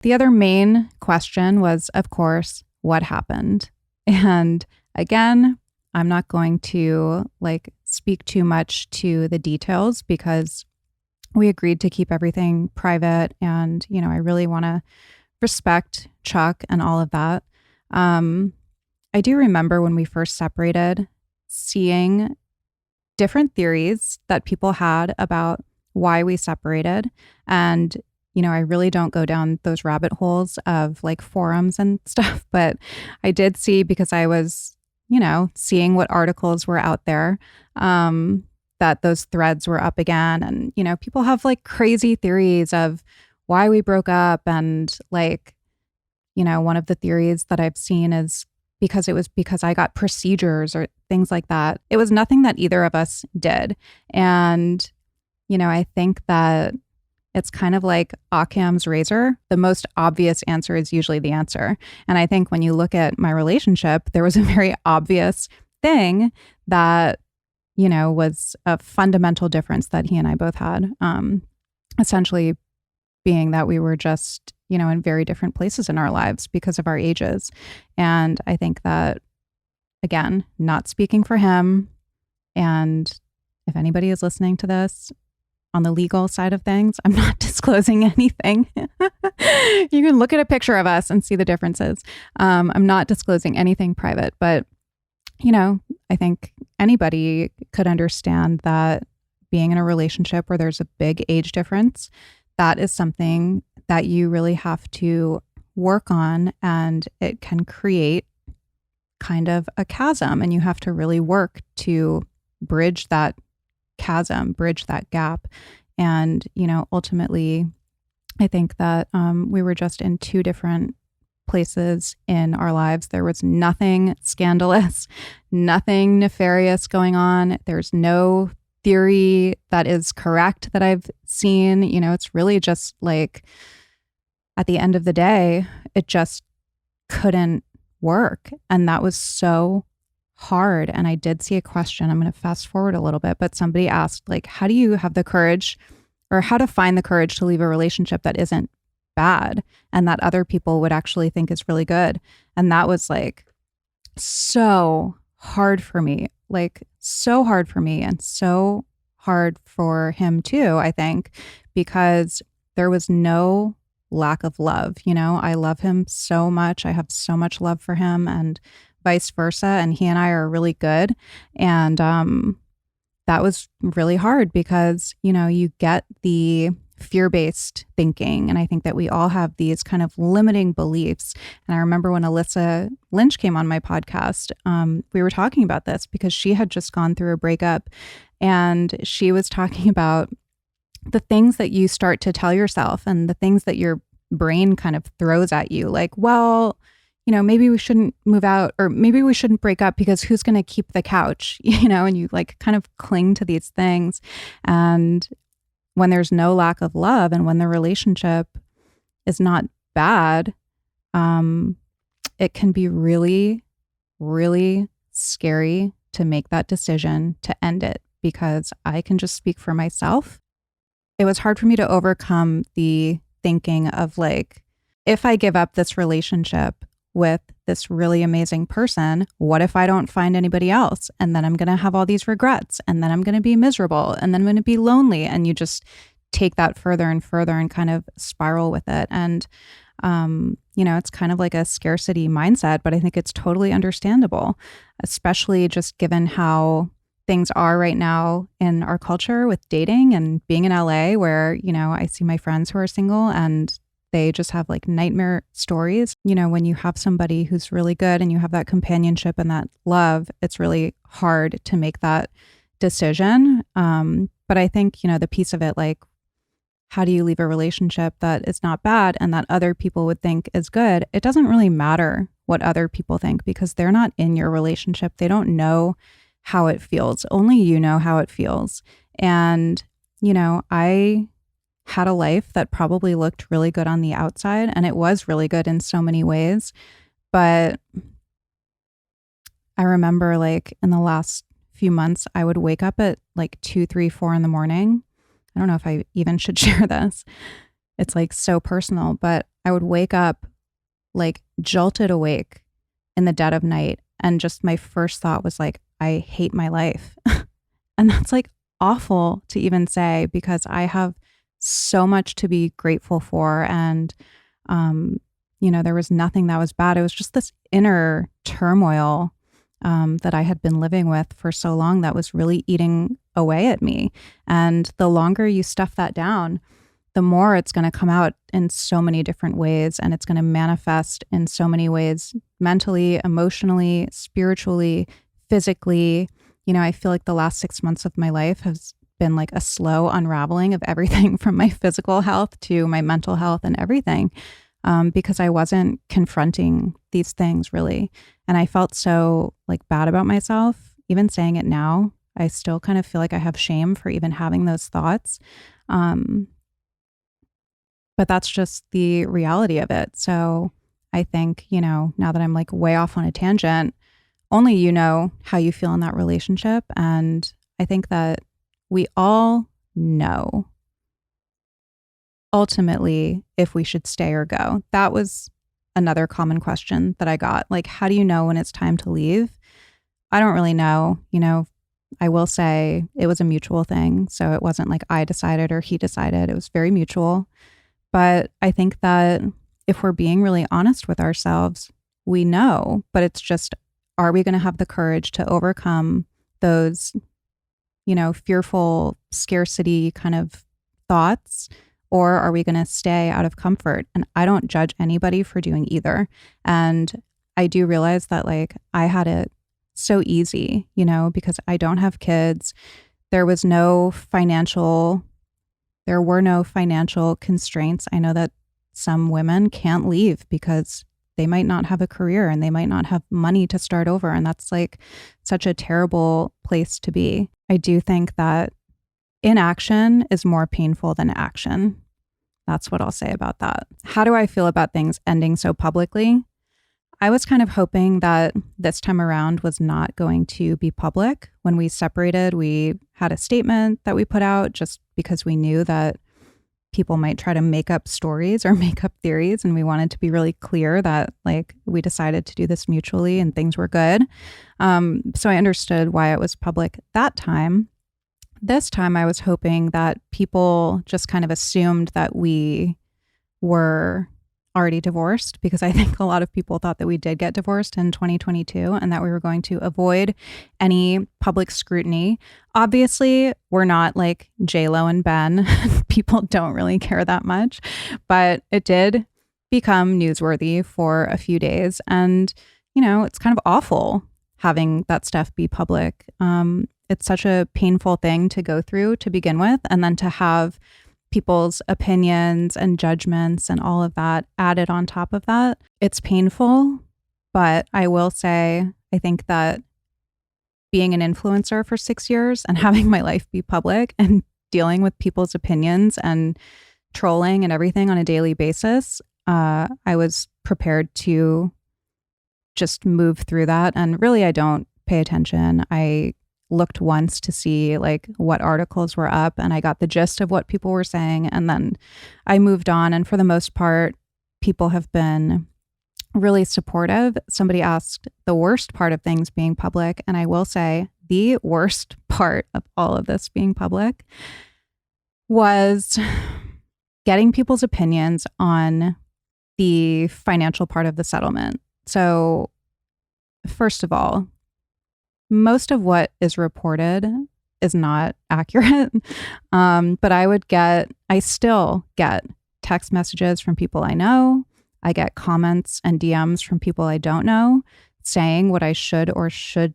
The other main question was, of course, what happened? And again, I'm not going to speak too much to the details because we agreed to keep everything private. And, I really want to respect Chuck and all of that. I do remember when we first separated, seeing different theories that people had about why we separated. And, I really don't go down those rabbit holes of forums and stuff, but I did see, because I was, seeing what articles were out there, that those threads were up again. And, people have crazy theories of why we broke up. And one of the theories that I've seen is because I got procedures or things like that. It was nothing that either of us did. And, I think that it's kind of like Occam's razor. The most obvious answer is usually the answer. And I think when you look at my relationship, there was a very obvious thing that, was a fundamental difference that he and I both had. Essentially being that we were just, in very different places in our lives because of our ages. And I think that, again, not speaking for him, and if anybody is listening to this on the legal side of things, I'm not disclosing anything. You can look at a picture of us and see the differences. I'm not disclosing anything private, but, I think anybody could understand that being in a relationship where there's a big age difference, that is something that you really have to work on, and it can create kind of a chasm, and you have to really work to bridge that chasm, bridge that gap. And, ultimately, I think that we were just in two different places in our lives. There was nothing scandalous, nothing nefarious going on. There's no theory that is correct that I've seen. It's really just at the end of the day, it just couldn't work. And that was so hard. And I did see a question. I'm going to fast forward a little bit, but somebody asked, how do you have the courage, or how to find the courage to leave a relationship that isn't bad and that other people would actually think is really good? And that was so hard for me, so hard for me, and so hard for him too, I think, because there was no lack of love. I love him so much. I have so much love for him, and vice versa. And he and I are really good. And that was really hard because, you get the fear-based thinking. And I think that we all have these kind of limiting beliefs. And I remember when Alyssa Lynch came on my podcast, we were talking about this because she had just gone through a breakup, and she was talking about the things that you start to tell yourself and the things that your brain kind of throws at you, maybe we shouldn't move out, or maybe we shouldn't break up because who's going to keep the couch, and you kind of cling to these things. And when there's no lack of love and when the relationship is not bad, it can be really, really scary to make that decision to end it, because I can just speak for myself. It was hard for me to overcome the thinking of if I give up this relationship with this really amazing person, what if I don't find anybody else? And then I'm going to have all these regrets, and then I'm going to be miserable, and then I'm going to be lonely. And you just take that further and further and kind of spiral with it. And, it's kind of like a scarcity mindset, but I think it's totally understandable, especially just given how things are right now in our culture with dating and being in LA, where, I see my friends who are single and they just have nightmare stories. When you have somebody who's really good and you have that companionship and that love, it's really hard to make that decision. But I think, the piece of it, how do you leave a relationship that is not bad and that other people would think is good? It doesn't really matter what other people think because they're not in your relationship. They don't know how it feels. Only you know how it feels. And, I had a life that probably looked really good on the outside, and it was really good in so many ways. But I remember in the last few months, I would wake up at 2, 3, 4 in the morning. I don't know if I even should share this. It's like so personal, but I would wake up like jolted awake in the dead of night. And just my first thought was like, I hate my life. And that's like awful to even say because I have so much to be grateful for. And, there was nothing that was bad. It was just this inner turmoil that I had been living with for so long that was really eating away at me. And the longer you stuff that down, the more it's going to come out in so many different ways. And it's going to manifest in so many ways, mentally, emotionally, spiritually, physically. I feel like the last 6 months of my life has been like a slow unraveling of everything from my physical health to my mental health and everything, because I wasn't confronting these things really. And I felt so like bad about myself. Even saying it now, I still kind of feel like I have shame for even having those thoughts. But that's just the reality of it. So I think, now that I'm like way off on a tangent, only you know how you feel in that relationship. And I think that we all know ultimately if we should stay or go. That was another common question that I got. Like, how do you know when it's time to leave? I don't really know. I will say it was a mutual thing. So it wasn't like I decided or he decided. It was very mutual. But I think that if we're being really honest with ourselves, we know, but it's just, are we going to have the courage to overcome those, fearful scarcity kind of thoughts? Or are we going to stay out of comfort? And I don't judge anybody for doing either. And I do realize that like I had it so easy, because I don't have kids. There were no financial constraints. I know that some women can't leave because they might not have a career and they might not have money to start over. And that's like such a terrible place to be. I do think that inaction is more painful than action. That's what I'll say about that. How do I feel about things ending so publicly? I was kind of hoping that this time around was not going to be public. When we separated, we had a statement that we put out just because we knew that people might try to make up stories or make up theories. And we wanted to be really clear that like we decided to do this mutually and things were good. So I understood why it was public that time. This time I was hoping that people just kind of assumed that we were already divorced, because I think a lot of people thought that we did get divorced in 2022 and that we were going to avoid any public scrutiny. Obviously, we're not like J-Lo and Ben. People don't really care that much, but it did become newsworthy for a few days. And, it's kind of awful having that stuff be public. It's such a painful thing to go through to begin with, and then to have people's opinions and judgments and all of that added on top of that. It's painful, but I will say, I think that being an influencer for 6 years and having my life be public and dealing with people's opinions and trolling and everything on a daily basis, I was prepared to just move through that. And really, I don't pay attention. I looked once to see like what articles were up, and I got the gist of what people were saying, and then I moved on. And for the most part, people have been really supportive. Somebody asked the worst part of things being public, and I will say the worst part of all of this being public was getting people's opinions on the financial part of the settlement. So first of all, most of what is reported is not accurate. But I still get text messages from people I know. I get comments and DMs from people I don't know saying what I should or should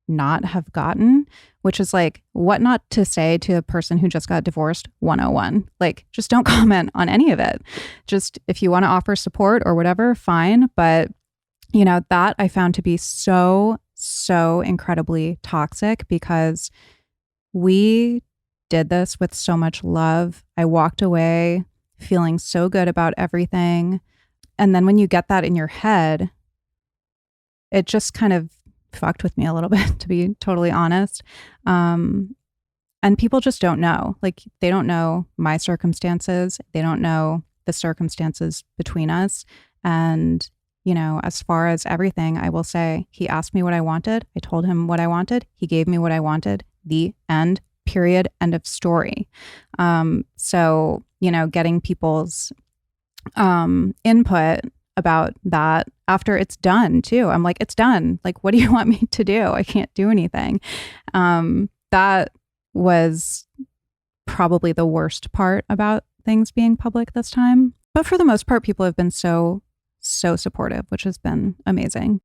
not have gotten, which is like what not to say to a person who just got divorced 101. Like, just don't comment on any of it. Just if you want to offer support or whatever, fine. But, that I found to be so incredibly toxic, because we did this with so much love. I walked away feeling so good about everything. And then when you get that in your head, it just kind of fucked with me a little bit, to be totally honest. And people just don't know. Like, they don't know my circumstances. They don't know the circumstances between us. And, you know, as far as everything, I will say he asked me what I wanted. I told him what I wanted. He gave me what I wanted. The end, period, end of story. So, you know, getting people's input about that after it's done too. I'm like, it's done. Like, what do you want me to do? I can't do anything. That was probably the worst part about things being public this time. But for the most part, people have been so supportive, which has been amazing.